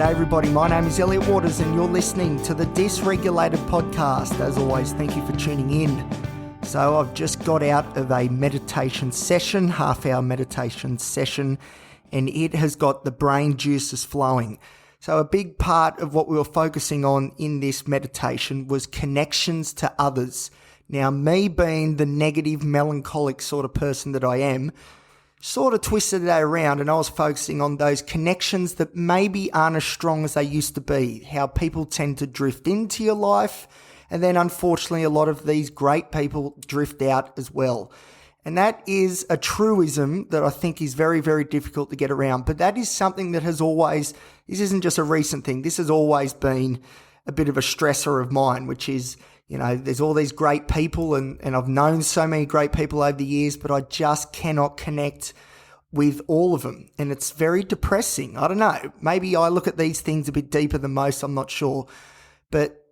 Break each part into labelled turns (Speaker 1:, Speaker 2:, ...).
Speaker 1: G'day everybody, my name is Elliot Waters and you're listening to the Dysregulated podcast. As always, thank you for tuning in. So I've just got out of a meditation session, half-hour meditation session, and it has got the brain juices flowing. So a big part of what we were focusing on in this meditation was connections to others. Now, me being the negative, melancholic sort of person that I am, sort of twisted that around, and I was focusing on those connections that maybe aren't as strong as they used to be, how people tend to drift into your life, and then unfortunately a lot of these great people drift out as well. And that is a truism that I think is very, very difficult to get around, but that is something that has always, this isn't just a recent thing, this has always been a bit of a stressor of mine, which is, you know, there's all these great people and I've known so many great people over the years, but I just cannot connect with all of them. And it's very depressing. I don't know. Maybe I look at these things a bit deeper than most. I'm not sure. But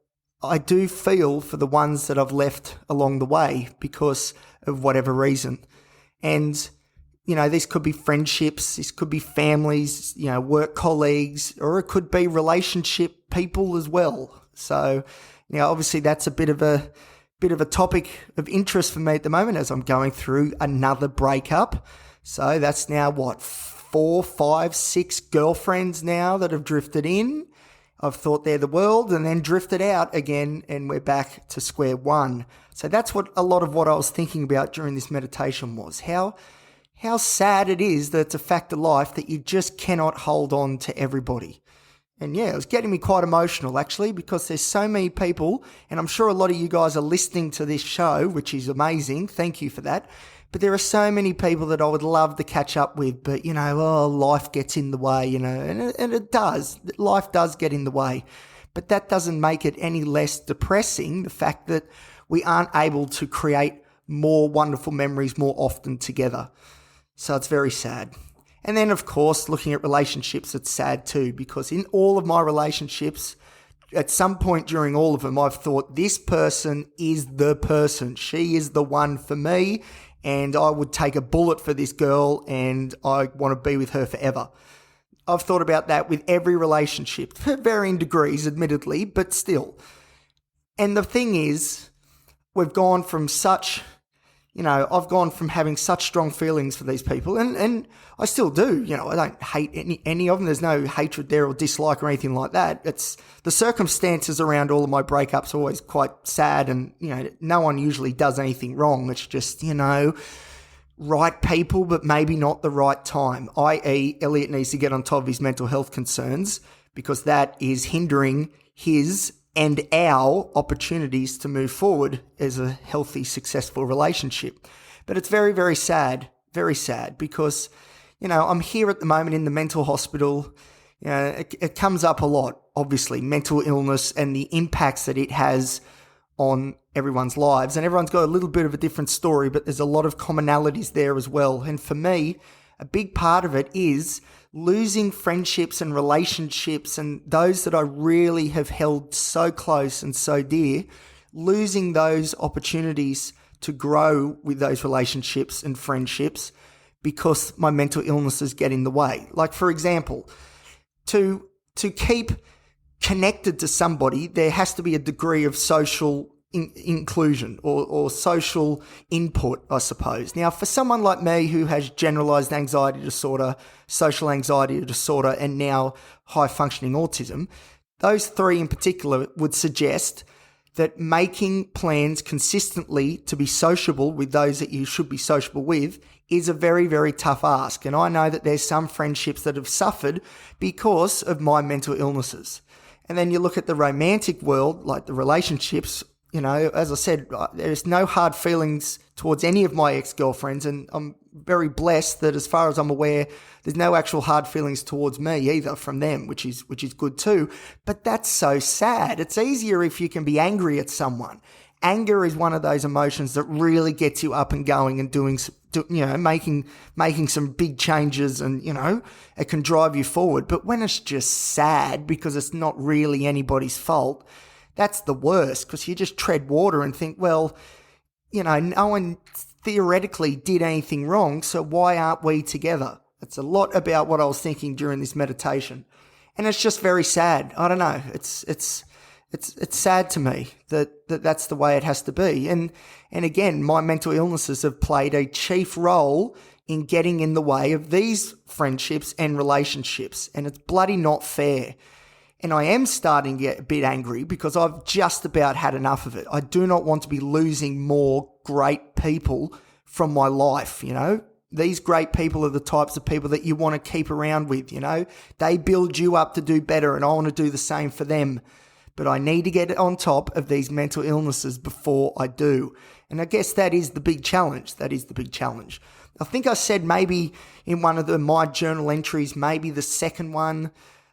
Speaker 1: I do feel for the ones that I've left along the way because of whatever reason. And, you know, this could be friendships, this could be families, you know, work colleagues, or it could be relationship people as well. So, now, obviously, that's a bit of a topic of interest for me at the moment as I'm going through another breakup. So that's now, 4, 5, 6 girlfriends now that have drifted in. I've thought they're the world and then drifted out again, and we're back to square one. So that's what a lot of what I was thinking about during this meditation was. How sad it is that it's a fact of life that you just cannot hold on to everybody. And yeah, it was getting me quite emotional actually, because there's so many people, and I'm sure a lot of you guys are listening to this show, which is amazing. Thank you for that. But there are so many people that I would love to catch up with, but you know, life gets in the way, you know, and it does. Life does get in the way. But that doesn't make it any less depressing, the fact that we aren't able to create more wonderful memories more often together. So it's very sad. And then, of course, looking at relationships, it's sad too, because in all of my relationships, at some point during all of them, I've thought this person is the person. She is the one for me, and I would take a bullet for this girl, and I want to be with her forever. I've thought about that with every relationship, to varying degrees, admittedly, but still. And the thing is, we've gone from such... You know, I've gone from having such strong feelings for these people, and I still do. You know, I don't hate any of them. There's no hatred there or dislike or anything like that. It's the circumstances around all of my breakups are always quite sad, and, you know, no one usually does anything wrong. It's just, you know, right people, but maybe not the right time, i.e. Elliot needs to get on top of his mental health concerns because that is hindering his and our opportunities to move forward as a healthy, successful relationship. But it's very, very sad because, you know, I'm here at the moment in the mental hospital. You know, it comes up a lot, obviously, mental illness and the impacts that it has on everyone's lives. And everyone's got a little bit of a different story, but there's a lot of commonalities there as well. And for me, a big part of it is losing friendships and relationships and those that I really have held so close and so dear, losing those opportunities to grow with those relationships and friendships because my mental illnesses get in the way. Like, for example, to keep connected to somebody, there has to be a degree of social inclusion or social input, I suppose. Now, for someone like me who has generalized anxiety disorder, social anxiety disorder, and now high functioning autism, those three in particular would suggest that making plans consistently to be sociable with those that you should be sociable with is a very, very tough ask. And I know that there's some friendships that have suffered because of my mental illnesses. And then you look at the romantic world, like the relationships. You know, as I said, there's no hard feelings towards any of my ex-girlfriends, and I'm very blessed that as far as I'm aware, there's no actual hard feelings towards me either from them, which is good too. But that's so sad. It's easier if you can be angry at someone. Anger is one of those emotions that really gets you up and going and doing, you know, making some big changes, and, you know, it can drive you forward. But when it's just sad because it's not really anybody's fault, that's the worst, because you just tread water and think, well, you know, no one theoretically did anything wrong, so why aren't we together? It's a lot about what I was thinking during this meditation. And it's just very sad. I don't know. It's sad to me that that's the way it has to be. And again, my mental illnesses have played a chief role in getting in the way of these friendships and relationships. And it's bloody not fair. And I am starting to get a bit angry because I've just about had enough of it. I do not want to be losing more great people from my life, you know. These great people are the types of people that you want to keep around with, you know. They build you up to do better, and I want to do the same for them. But I need to get on top of these mental illnesses before I do. And I guess that is the big challenge. I think I said maybe in one of my journal entries, maybe the second one,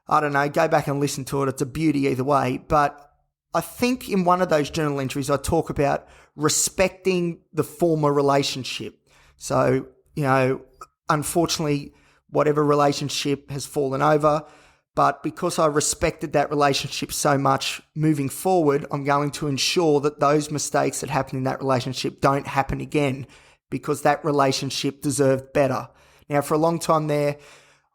Speaker 1: I don't know, go back and listen to it. It's a beauty either way. But I think in one of those journal entries, I talk about respecting the former relationship. So, you know, unfortunately, whatever relationship has fallen over, but because I respected that relationship so much moving forward, I'm going to ensure that those mistakes that happened in that relationship don't happen again, because that relationship deserved better. Now, for a long time there,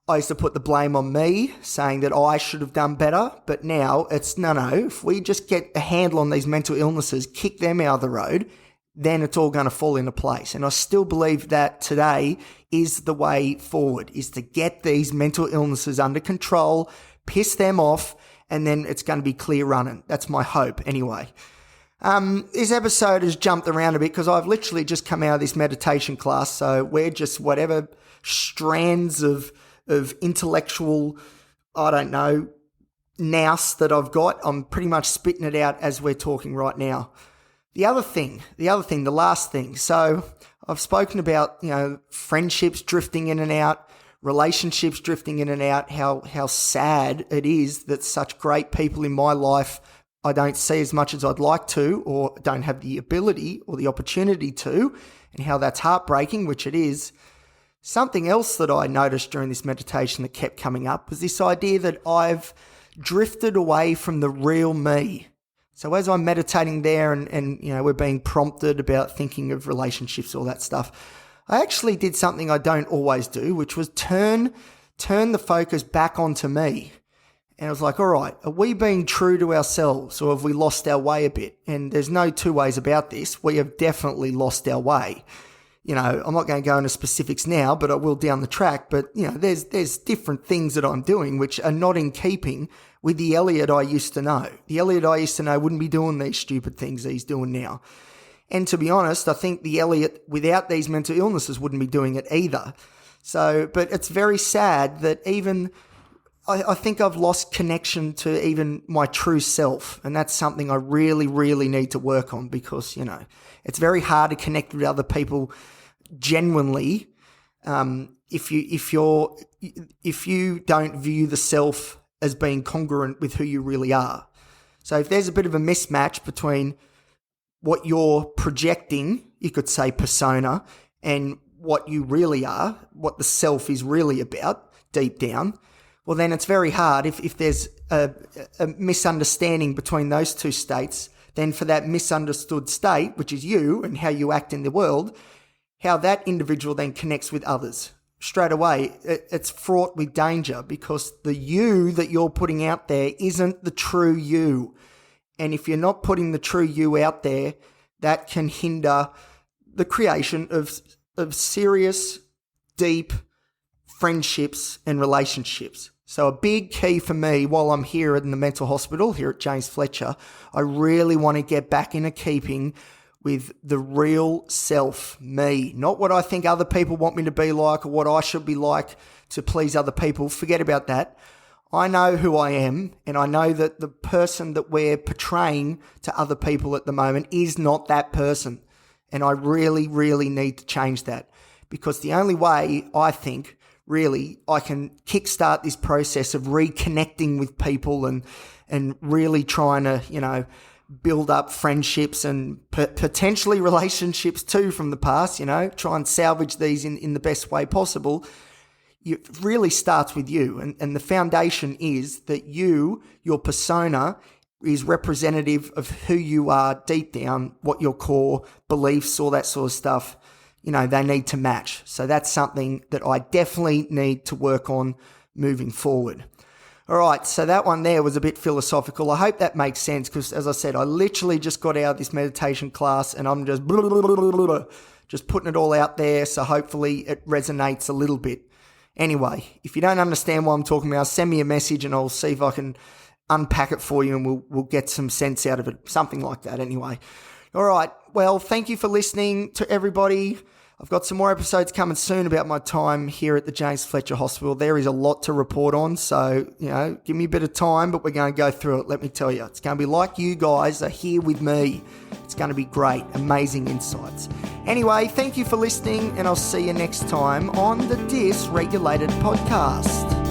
Speaker 1: I used to put the blame on me, saying that I should have done better, but now it's no, if we just get a handle on these mental illnesses, kick them out of the road, then it's all going to fall into place. And I still believe that today is the way forward, is to get these mental illnesses under control, piss them off, and then it's going to be clear running. That's my hope anyway. This episode has jumped around a bit because I've literally just come out of this meditation class, so we're just whatever strands of intellectual, I don't know, nous that I've got, I'm pretty much spitting it out as we're talking right now. The last thing. So I've spoken about, you know, friendships drifting in and out, relationships drifting in and out, how sad it is that such great people in my life I don't see as much as I'd like to, or don't have the ability or the opportunity to, and how that's heartbreaking, which it is. Something else that I noticed during this meditation that kept coming up was this idea that I've drifted away from the real me. So as I'm meditating there and you know, we're being prompted about thinking of relationships, all that stuff, I actually did something I don't always do, which was turn the focus back onto me. And I was like, all right, are we being true to ourselves, or have we lost our way a bit? And there's no two ways about this. We have definitely lost our way. You know, I'm not going to go into specifics now, but I will down the track. But, you know, there's different things that I'm doing which are not in keeping with the Elliot I used to know. The Elliot I used to know wouldn't be doing these stupid things he's doing now. And to be honest, I think the Elliot without these mental illnesses wouldn't be doing it either. So, but it's very sad that even I think I've lost connection to even my true self. And that's something I really, really need to work on, because, you know, it's very hard to connect with other people genuinely if you don't view the self as being congruent with who you really are. So if there's a bit of a mismatch between what you're projecting, you could say persona, and what you really are, what the self is really about deep down, well, then it's very hard if there's a misunderstanding between those two states, then for that misunderstood state, which is you and how you act in the world, how that individual then connects with others. Straight away, it's fraught with danger, because the you that you're putting out there isn't the true you. And if you're not putting the true you out there, that can hinder the creation of serious, deep friendships and relationships. So a big key for me while I'm here in the mental hospital here at James Fletcher, I really want to get back into keeping with the real self, me, not what I think other people want me to be like or what I should be like to please other people. Forget about that. I know who I am, and I know that the person that we're portraying to other people at the moment is not that person. And I really, really need to change that, because the only way I think really I can kickstart this process of reconnecting with people and really trying to, you know, build up friendships and potentially relationships too from the past, you know, try and salvage these in the best way possible. It really starts with you. And the foundation is that your persona is representative of who you are deep down, what your core beliefs, all that sort of stuff, you know, they need to match. So that's something that I definitely need to work on moving forward. All right, so that one there was a bit philosophical. I hope that makes sense because, as I said, I literally just got out of this meditation class and I'm just putting it all out there, so hopefully it resonates a little bit. Anyway, if you don't understand what I'm talking about, send me a message and I'll see if I can unpack it for you and we'll get some sense out of it, something like that anyway. All right, well, thank you for listening to everybody. I've got some more episodes coming soon about my time here at the James Fletcher Hospital. There is a lot to report on, so, give me a bit of time, but we're going to go through it, let me tell you. It's going to be like you guys are here with me. It's going to be great, amazing insights. Anyway, thank you for listening, and I'll see you next time on the Dysregulated podcast.